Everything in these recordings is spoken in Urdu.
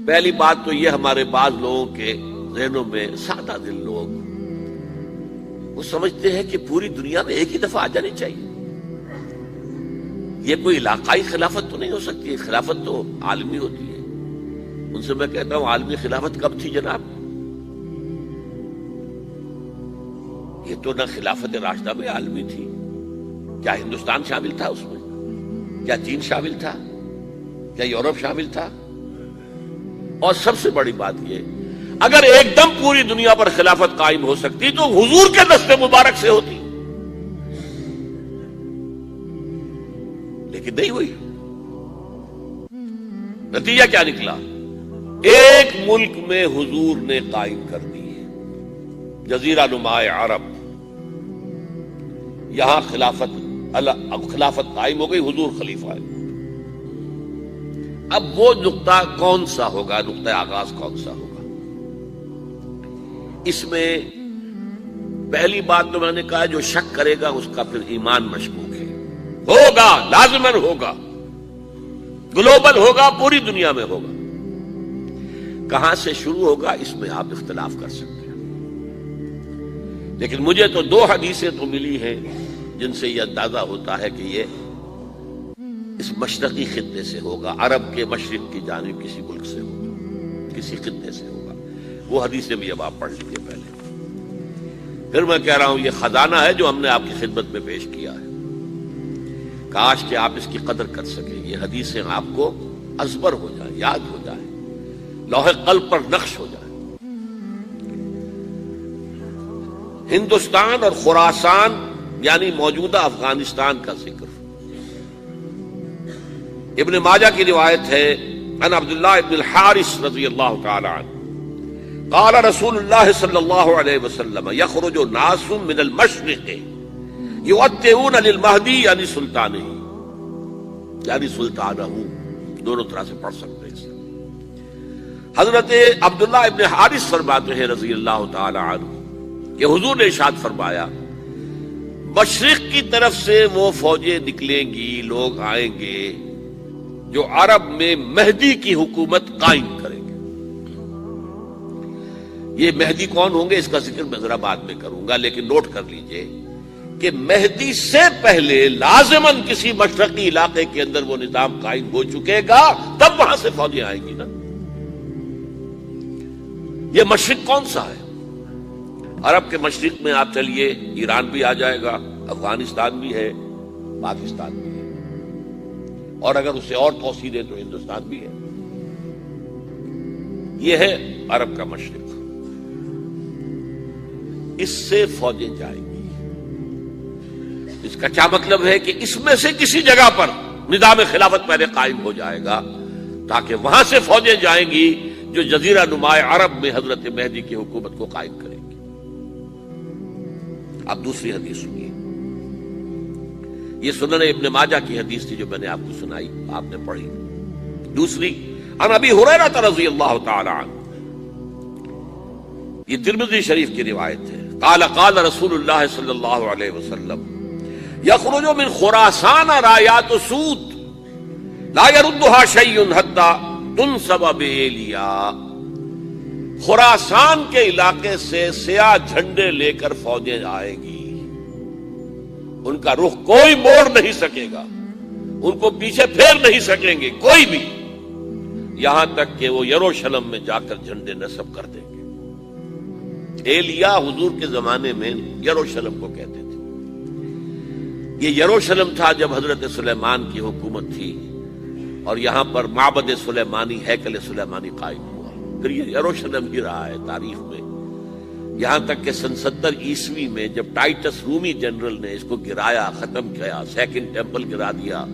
پہلی بات تو یہ ہمارے بعض لوگوں کے ذہنوں میں، سادہ دل لوگ وہ سمجھتے ہیں کہ پوری دنیا میں ایک ہی دفعہ آ جانی چاہیے. یہ کوئی علاقائی خلافت تو نہیں ہو سکتی، خلافت تو عالمی ہوتی ہے. ان سے میں کہتا ہوں عالمی خلافت کب تھی جناب؟ یہ تو نہ خلافت راشدہ میں عالمی تھی. کیا ہندوستان شامل تھا اس میں؟ کیا چین شامل تھا؟ کیا یورپ شامل تھا؟ اور سب سے بڑی بات یہ، اگر ایک دم پوری دنیا پر خلافت قائم ہو سکتی تو حضور کے دست مبارک سے ہوتی، لیکن نہیں ہوئی. نتیجہ کیا نکلا؟ ایک ملک میں حضور نے قائم کر دی ہے، جزیرہ نما عرب، یہاں خلافت قائم ہو گئی، حضور خلیفہ ہے. اب وہ نقطہ کون سا ہوگا، نقطہ آغاز کون سا ہوگا؟ اس میں پہلی بات تو میں نے کہا جو شک کرے گا اس کا پھر ایمان مشکوک ہے. ہوگا، لازماً ہوگا، گلوبل ہوگا، پوری دنیا میں ہوگا. کہاں سے شروع ہوگا اس میں آپ اختلاف کر سکتے ہیں، لیکن مجھے تو دو حدیثیں تو ملی ہیں جن سے یہ اندازہ ہوتا ہے کہ یہ اس مشرقی خطے سے ہوگا، عرب کے مشرق کی جانب کسی ملک سے ہوگا، کسی خطے سے ہوگا. وہ حدیثیں بھی اب آپ پڑھ لیجیے پہلے. پھر میں کہہ رہا ہوں یہ خزانہ ہے جو ہم نے آپ کی خدمت میں پیش کیا ہے، کاش کہ آپ اس کی قدر کر سکیں. یہ حدیثیں آپ کو ازبر ہو جائیں، یاد ہو جائیں، لوح قلب پر نقش ہو جائیں. ہندوستان اور خراسان یعنی موجودہ افغانستان کا ذکر ابن ماجہ کی روایت ہے، عن عبداللہ ابن الحارث رضی اللہ تعالی عنہ قال رسول اللہ صلی اللہ علیہ وسلم یخرج ناس من المشرق یؤتئون للمہدی یعنی سلطانہ، یعنی سلطانہ، دونوں طرح سے پڑھ سکتے ہیں. حضرت عبداللہ ابن حارث فرماتے ہیں رضی اللہ تعالی عنہ کہ حضور نے ارشاد فرمایا مشرق کی طرف سے وہ فوجیں نکلیں گی، لوگ آئیں گے جو عرب میں مہدی کی حکومت قائم کریں گے. یہ مہدی کون ہوں گے اس کا ذکر میں ذرا بعد میں کروں گا، لیکن نوٹ کر لیجئے کہ مہدی سے پہلے لازماً کسی مشرقی علاقے کے اندر وہ نظام قائم ہو چکے گا، تب وہاں سے فوجیں آئیں گی نا. یہ مشرق کون سا ہے؟ عرب کے مشرق میں آپ چلیے ایران بھی آ جائے گا، افغانستان بھی ہے، پاکستان بھی ہے، اور اگر اسے اور توسیع دیں تو ہندوستان بھی ہے. یہ ہے عرب کا مشرق. اس سے فوجیں جائیں گی. اس کا کیا مطلب ہے کہ اس میں سے کسی جگہ پر نظام خلافت پہلے قائم ہو جائے گا تاکہ وہاں سے فوجیں جائیں گی جو جزیرہ نما عرب میں حضرت مہدی کی حکومت کو قائم کریں گی. اب دوسری حدیث سنیے. یہ سنن ابن ماجہ کی حدیث تھی جو میں نے آپ کو سنائی، آپ نے پڑھی. دوسری عن ابی ہریرہ رضی اللہ تعالی عنہ، یہ ترمذی شریف کی روایت ہے. قال قال رسول اللہ صلی اللہ علیہ وسلم یخرج من خراسان رایات سود لا يردها شیء حتی تنصب بإیلیا. خراسان کے علاقے سے سیاہ جھنڈے لے کر فوجیں آئیں گی، ان کا رخ کوئی موڑ نہیں سکے گا، ان کو پیچھے پھیر نہیں سکیں گے کوئی بھی، یہاں تک کہ وہ یروشلم میں جا کر جھنڈے نصب کر دیں گے. ایلیا حضور کے زمانے میں یروشلم کو کہتے تھے. یہ یروشلم تھا جب حضرت سلیمان کی حکومت تھی اور یہاں پر معبد سلیمانی، ہیکل سلیمانی قائم ہوا. پھر یہ یروشلم ہی رہا ہے تاریخ میں، یہاں تک کہ سن 70 عیسوی میں جب ٹائٹس رومی جنرل نے اس کو گرایا، ختم کیا، سیکنڈ ٹیمپل گرا دیا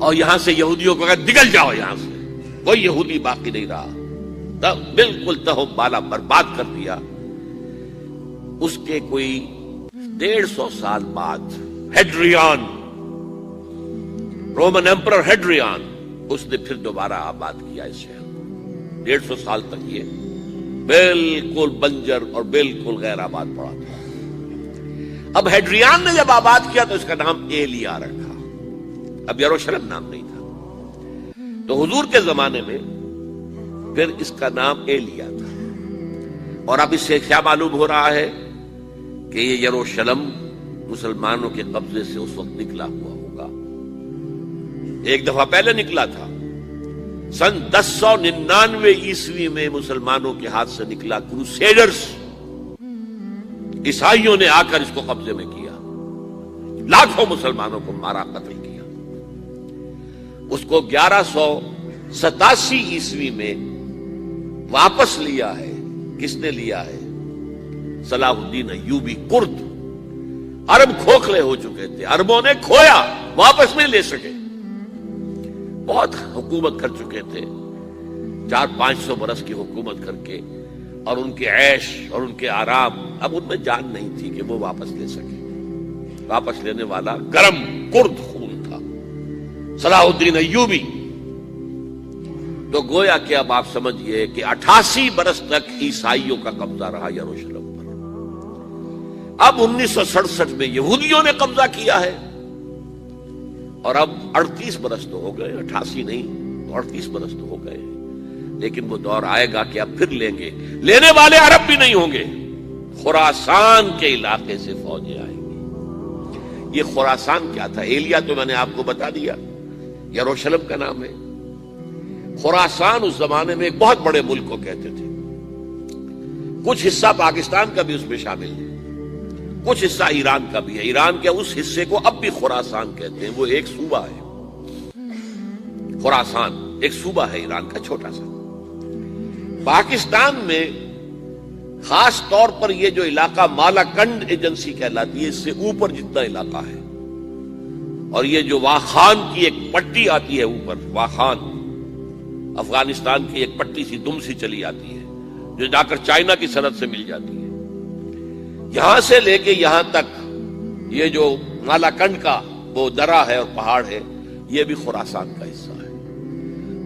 اور یہاں سے یہودیوں کو کہا نکل جاؤ، یہاں سے کوئی یہودی باقی نہیں رہا، بالکل تہم بالا برباد کر دیا. اس کے کوئی 150 سال بعد ہیڈریان، رومن ایمپرر ہیڈریان، اس نے پھر دوبارہ آباد کیا اس شہر کو. 150 سال تک یہ بالکل بنجر اور بالکل غیر آباد پڑا تھا. اب ہیڈریان نے جب آباد کیا تو اس کا نام ایلیا رکھا، اب یروشلم نام نہیں تھا۔ تو حضور کے زمانے میں پھر اس کا نام ایلیا تھا، اور اب اس سے کیا معلوم ہو رہا ہے کہ یہ یروشلم مسلمانوں کے قبضے سے اس وقت نکلا ہوا ہوگا۔ ایک دفعہ پہلے نکلا تھا، سن 1099 عیسوی میں مسلمانوں کے ہاتھ سے نکلا، کروسیڈرز عیسائیوں نے آ کر اس کو قبضے میں کیا، لاکھوں مسلمانوں کو مارا، قتل کیا۔ اس کو 1187 عیسوی میں واپس لیا ہے۔ کس نے لیا ہے؟ صلاح الدین ایوبی کرد۔ عرب کھوکھلے ہو چکے تھے، عربوں نے کھویا، واپس نہیں لے سکے۔ بہت حکومت کر چکے تھے، 400-500 برس کی حکومت کر کے، اور ان کے عیش اور ان کے آرام، اب ان میں جان نہیں تھی کہ وہ واپس لے سکے۔ واپس لینے والا گرم کرد خون تھا، صلاح الدین ایوبی۔ تو گویا کہ اب آپ سمجھئے کہ 88 برس تک عیسائیوں کا قبضہ رہا یروشلم پر۔ اب 1967 میں یہودیوں نے قبضہ کیا ہے، اور اب 38 برس تو ہو گئے، 88 نہیں تو 38 برس تو ہو گئے۔ لیکن وہ دور آئے گا کہ اب پھر لیں گے، لینے والے عرب بھی نہیں ہوں گے، خراسان کے علاقے سے فوجیں آئیں گی۔ یہ خراسان کیا تھا؟ ایلیا تو میں نے آپ کو بتا دیا، یروشلم کا نام ہے۔ خراسان اس زمانے میں ایک بہت بڑے ملک کو کہتے تھے، کچھ حصہ پاکستان کا بھی اس میں شامل ہے، کچھ حصہ ایران کا بھی ہے۔ ایران کے اس حصے کو اب بھی خراسان کہتے ہیں، وہ ایک صوبہ ہے۔ خراسان ایک صوبہ ہے ایران کا، چھوٹا سا۔ پاکستان میں خاص طور پر یہ جو علاقہ مالاکنڈ ایجنسی کہلاتی ہے، اس سے اوپر جتنا علاقہ ہے، اور یہ جو واخان کی ایک پٹی آتی ہے اوپر، واخان افغانستان کی ایک پٹی سی دم سی چلی آتی ہے، جو جا کر چائنا کی سرحد سے مل جاتی ہے، یہاں سے لے کے یہاں تک یہ جو مالاکنڈ کا وہ درہ ہے اور پہاڑ ہے، یہ بھی خراسان کا حصہ ہے۔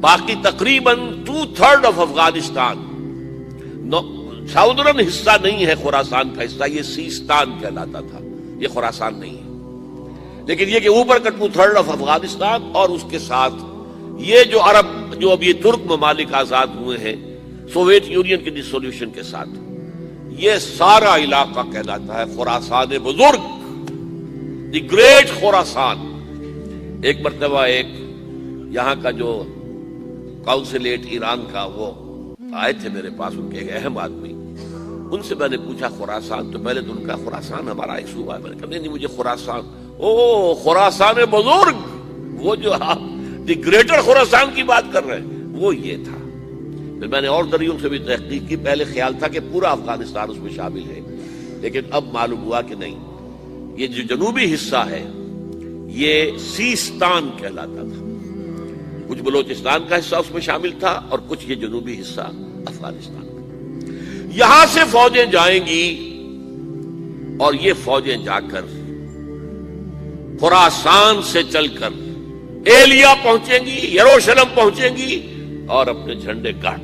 باقی تقریباً 2/3 آف افغانستان ساؤدرن حصہ نہیں ہے خراسان کا حصہ، یہ سیستان کہلاتا تھا، یہ خراسان نہیں ہے۔ لیکن یہ کہ اوپر کا 2/3 آف افغانستان، اور اس کے ساتھ یہ جو عرب، جو اب یہ ترک ممالک آزاد ہوئے ہیں سوویت یونین کی ڈسولوشن کے ساتھ، یہ سارا علاقہ کہلاتا ہے خراسان بزرگ، دی گریٹ خراسان۔ ایک مرتبہ ایک یہاں کا جو کاؤنسلیٹ ایران کا، وہ آئے تھے میرے پاس، ان کے ایک اہم آدمی، ان سے میں نے پوچھا خراسان، تو پہلے تو ان کا خراسان ہمارا ایک صوبہ ہے، میں نے کہا نہیں مجھے خراسان، او خراسان بزرگ، وہ جو آپ دی گریٹر خراسان کی بات کر رہے ہیں، وہ یہ تھا۔ پھر میں نے اور ذریعوں سے بھی تحقیق کی، پہلے خیال تھا کہ پورا افغانستان اس میں شامل ہے، لیکن اب معلوم ہوا کہ نہیں، یہ جو جنوبی حصہ ہے یہ سیستان کہلاتا تھا، کچھ بلوچستان کا حصہ اس میں شامل تھا، اور کچھ یہ جنوبی حصہ افغانستان کا۔ یہاں سے فوجیں جائیں گی، اور یہ فوجیں جا کر خراسان سے چل کر ایلیا پہنچیں گی، یروشلم پہنچیں گی، اور اپنے جھنڈے گاڑ